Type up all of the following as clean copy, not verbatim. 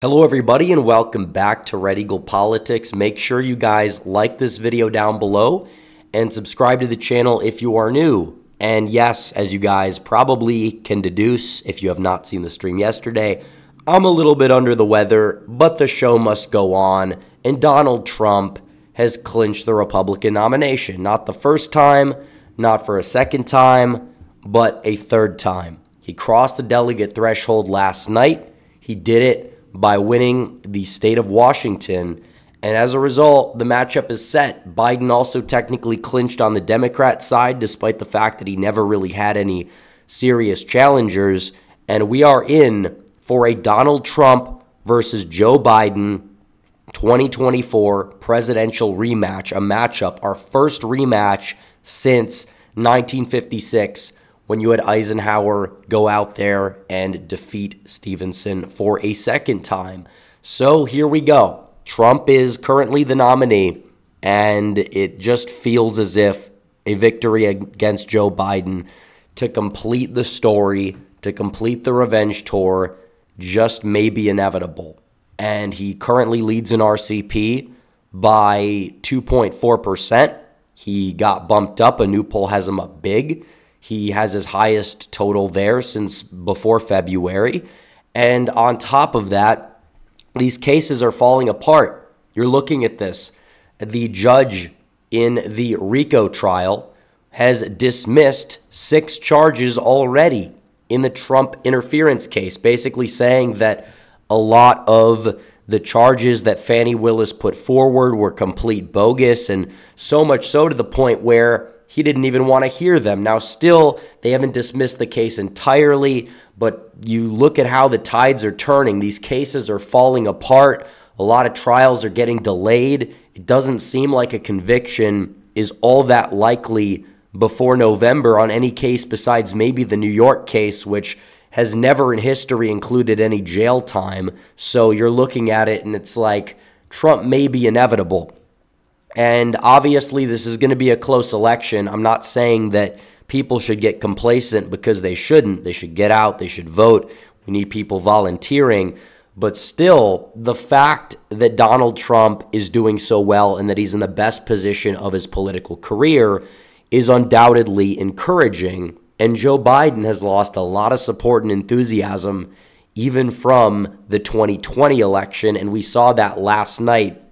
Hello everybody and welcome back to Red Eagle Politics. Make sure you guys like this video down below and subscribe to the channel if you are new. And yes, as you guys probably can deduce if you have not seen the stream yesterday, I'm a little bit under the weather, but the show must go on, and Donald Trump has clinched the Republican nomination. Not the first time, not for a second time, but a third time. He crossed the delegate threshold last night. He did it by winning the state of Washington, and as a result, the matchup is set. Biden also technically clinched on the Democrat side, despite the fact that he never really had any serious challengers, and we are in for a Donald Trump versus Joe Biden 2024 presidential rematch, a matchup, our first rematch since 1956, when you had Eisenhower go out there and defeat Stevenson for a second time. So here we go. Trump is currently the nominee, and it just feels as if a victory against Joe Biden to complete the story, to complete the revenge tour, just may be inevitable. And he currently leads in RCP by 2.4%. He got bumped up. A new poll has him up big. He has his highest total there since before February. And on top of that, these cases are falling apart. You're looking at this. The judge in the RICO trial has dismissed 6 charges already in the Trump interference case, basically saying that a lot of the charges that Fani Willis put forward were complete bogus, and so much so to the point where he didn't even want to hear them. Now, still, they haven't dismissed the case entirely, but you look at how the tides are turning. These cases are falling apart. A lot of trials are getting delayed. It doesn't seem like a conviction is all that likely before November on any case besides maybe the New York case, which has never in history included any jail time. So you're looking at it and it's like Trump may be inevitable. And obviously, this is going to be a close election. I'm not saying that people should get complacent, because they shouldn't. They should get out. They should vote. We need people volunteering. But still, the fact that Donald Trump is doing so well and that he's in the best position of his political career is undoubtedly encouraging. And Joe Biden has lost a lot of support and enthusiasm, even from the 2020 election. And we saw that last night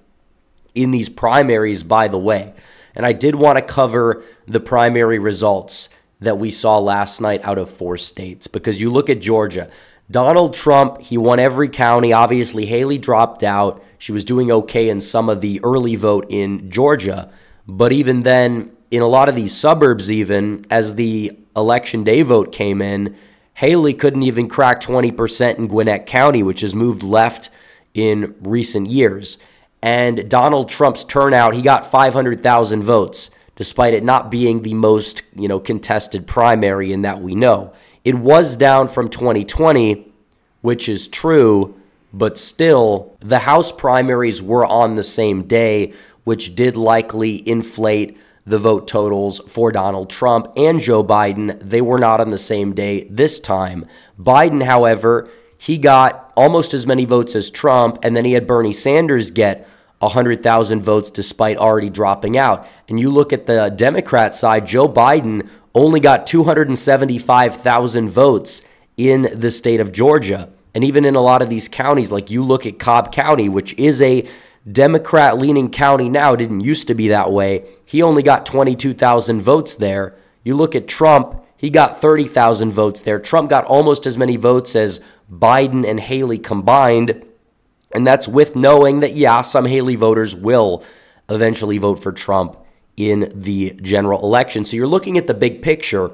in these primaries, by the way. And I did want to cover the primary results that we saw last night out of 4 states, because you look at Georgia. Donald Trump, he won every county. Obviously, Haley dropped out. She was doing okay in some of the early vote in Georgia. But even then, in a lot of these suburbs, even as the election day vote came in, Haley couldn't even crack 20% in Gwinnett County, which has moved left in recent years. And Donald Trump's turnout, he got 500,000 votes, despite it not being the most, contested primary in that we know. It was down from 2020, which is true, but still, the House primaries were on the same day, which did likely inflate the vote totals for Donald Trump and Joe Biden. They were not on the same day this time. Biden, however, he got almost as many votes as Trump, and then he had Bernie Sanders get 100,000 votes despite already dropping out. And you look at the Democrat side, Joe Biden only got 275,000 votes in the state of Georgia. And even in a lot of these counties, like you look at Cobb County, which is a Democrat-leaning county now, didn't used to be that way. He only got 22,000 votes there. You look at Trump, he got 30,000 votes there. Trump got almost as many votes as Biden and Haley combined. And that's with knowing that, yeah, some Haley voters will eventually vote for Trump in the general election. So you're looking at the big picture,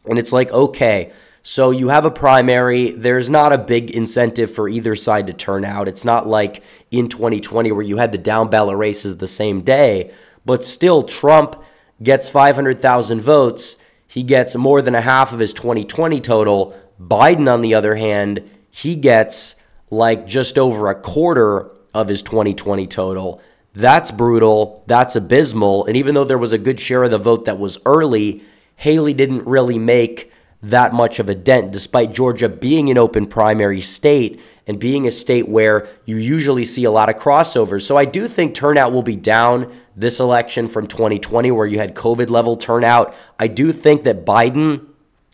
and it's like, okay, so you have a primary. There's not a big incentive for either side to turn out. It's not like in 2020 where you had the down ballot races the same day. But still, Trump gets 500,000 votes. He gets more than a half of his 2020 total. Biden, on the other hand, he gets like just over a quarter of his 2020 total. That's brutal. That's abysmal. And even though there was a good share of the vote that was early, Haley didn't really make that much of a dent, despite Georgia being an open primary state and being a state where you usually see a lot of crossovers. So I do think turnout will be down this election from 2020 where you had COVID level turnout. I do think that Biden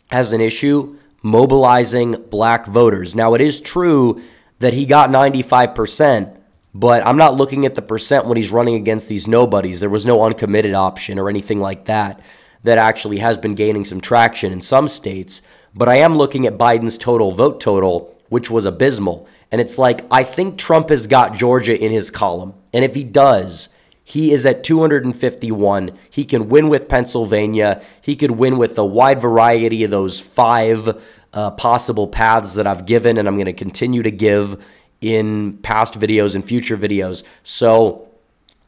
has an issue mobilizing black voters. Now, it is true that he got 95%, but I'm not looking at the percent when he's running against these nobodies. There was no uncommitted option or anything like that that actually has been gaining some traction in some states. But I am looking at Biden's total vote total, which was abysmal. And it's like, I think Trump has got Georgia in his column. And if he does, he is at 251. He can win with Pennsylvania. He could win with a wide variety of those 5 possible paths that I've given and I'm going to continue to give in past videos and future videos. So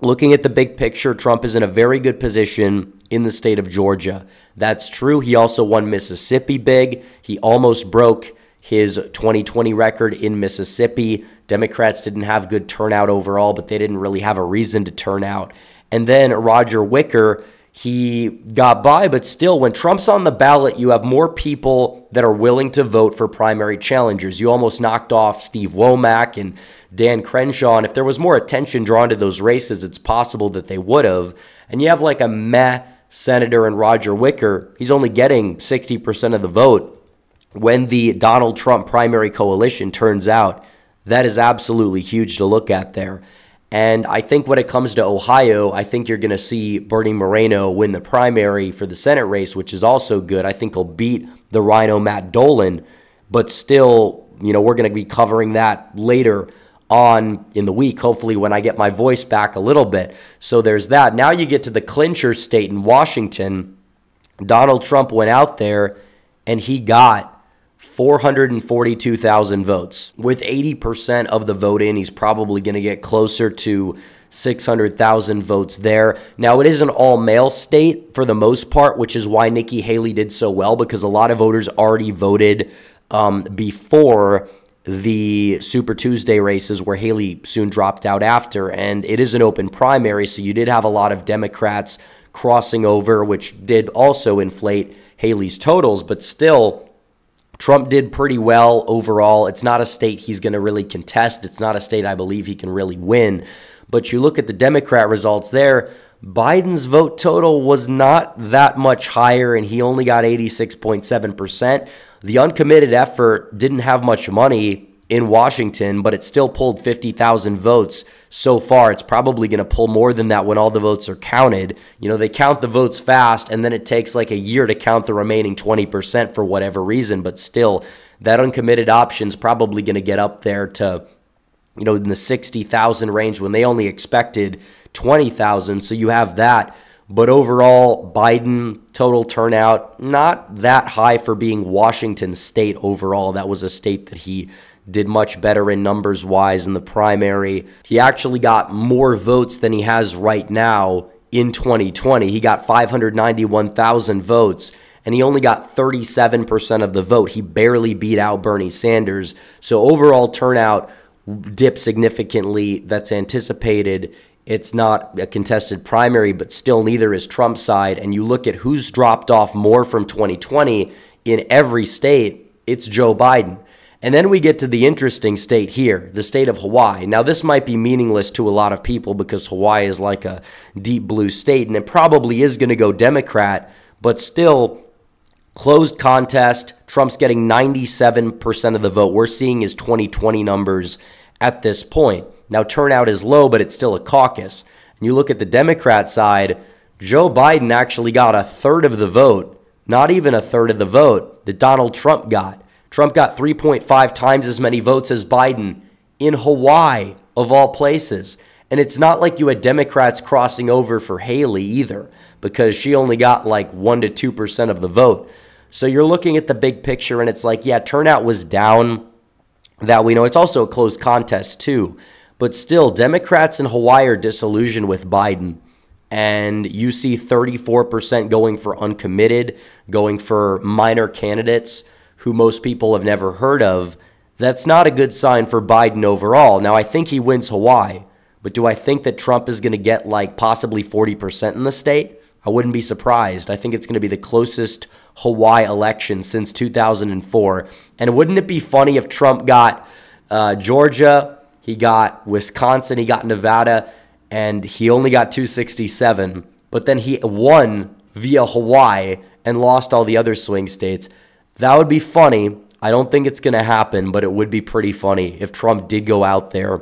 looking at the big picture, Trump is in a very good position in the state of Georgia. That's true. He also won Mississippi big. He almost broke his 2020 record in Mississippi. Democrats didn't have good turnout overall, but they didn't really have a reason to turn out. And then Roger Wicker, he got by, but still, when Trump's on the ballot, you have more people that are willing to vote for primary challengers. You almost knocked off Steve Womack and Dan Crenshaw, and if there was more attention drawn to those races, it's possible that they would have. And you have like a meh senator in Roger Wicker. He's only getting 60% of the vote. When the Donald Trump primary coalition turns out, that is absolutely huge to look at there. And I think when it comes to Ohio, I think you're going to see Bernie Moreno win the primary for the Senate race, which is also good. I think he'll beat the Rhino Matt Dolan, but still, you know, we're going to be covering that later on in the week, hopefully when I get my voice back a little bit. So there's that. Now you get to the clincher state in Washington. Donald Trump went out there and he got 442,000 votes. With 80% of the vote in, he's probably going to get closer to 600,000 votes there. Now, it is an all-male state for the most part, which is why Nikki Haley did so well, because a lot of voters already voted before the Super Tuesday races where Haley soon dropped out after. And it is an open primary, so you did have a lot of Democrats crossing over, which did also inflate Haley's totals, but still, Trump did pretty well overall. It's not a state he's going to really contest. It's not a state I believe he can really win. But you look at the Democrat results there, Biden's vote total was not that much higher, and he only got 86.7%. The uncommitted effort didn't have much money in Washington, but it still pulled 50,000 votes so far. It's probably going to pull more than that when all the votes are counted. You know, they count the votes fast, and then it takes like a year to count the remaining 20% for whatever reason. But still, that uncommitted option is probably going to get up there to, you know, in the 60,000 range when they only expected 20,000. So you have that. But overall, Biden total turnout, not that high for being Washington state overall. That was a state that he did much better in numbers-wise in the primary. He actually got more votes than he has right now in 2020. He got 591,000 votes, and he only got 37% of the vote. He barely beat out Bernie Sanders. So overall turnout dipped significantly. That's anticipated. It's not a contested primary, but still neither is Trump's side. And you look at who's dropped off more from 2020 in every state, it's Joe Biden. And then we get to the interesting state here, the state of Hawaii. Now, this might be meaningless to a lot of people because Hawaii is like a deep blue state, and it probably is going to go Democrat, but still, closed contest. Trump's getting 97% of the vote. We're seeing his 2020 numbers at this point. Now, turnout is low, but it's still a caucus. And you look at the Democrat side, Joe Biden actually got a third of the vote, not even a third of the vote that Donald Trump got. Trump got 3.5 times as many votes as Biden in Hawaii, of all places. And it's not like you had Democrats crossing over for Haley either, because she only got like 1 to 2% of the vote. So you're looking at the big picture, and it's like, yeah, turnout was down, that we know. It's also a close contest too. But still, Democrats in Hawaii are disillusioned with Biden. And you see 34% going for uncommitted, going for minor candidates who most people have never heard of. That's not a good sign for Biden overall. Now, I think he wins Hawaii, but do I think that Trump is going to get like possibly 40% in the state? I wouldn't be surprised. I think it's going to be the closest Hawaii election since 2004. And wouldn't it be funny if Trump got Georgia, he got Wisconsin, he got Nevada, and he only got 267. But then he won via Hawaii and lost all the other swing states. That would be funny. I don't think it's going to happen, but it would be pretty funny if Trump did go out there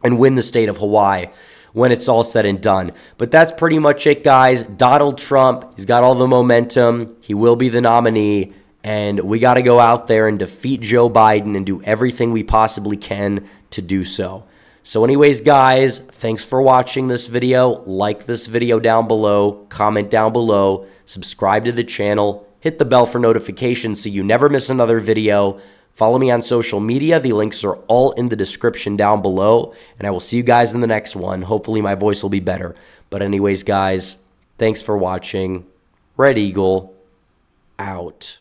and win the state of Hawaii when it's all said and done. But that's pretty much it, guys. Donald Trump, he's got all the momentum. He will be the nominee. And we got to go out there and defeat Joe Biden and do everything we possibly can to do so. So anyways, guys, thanks for watching this video. Like this video down below, comment down below, subscribe to the channel, hit the bell for notifications so you never miss another video. Follow me on social media. The links are all in the description down below. And I will see you guys in the next one. Hopefully my voice will be better. But anyways, guys, thanks for watching. Red Eagle, out.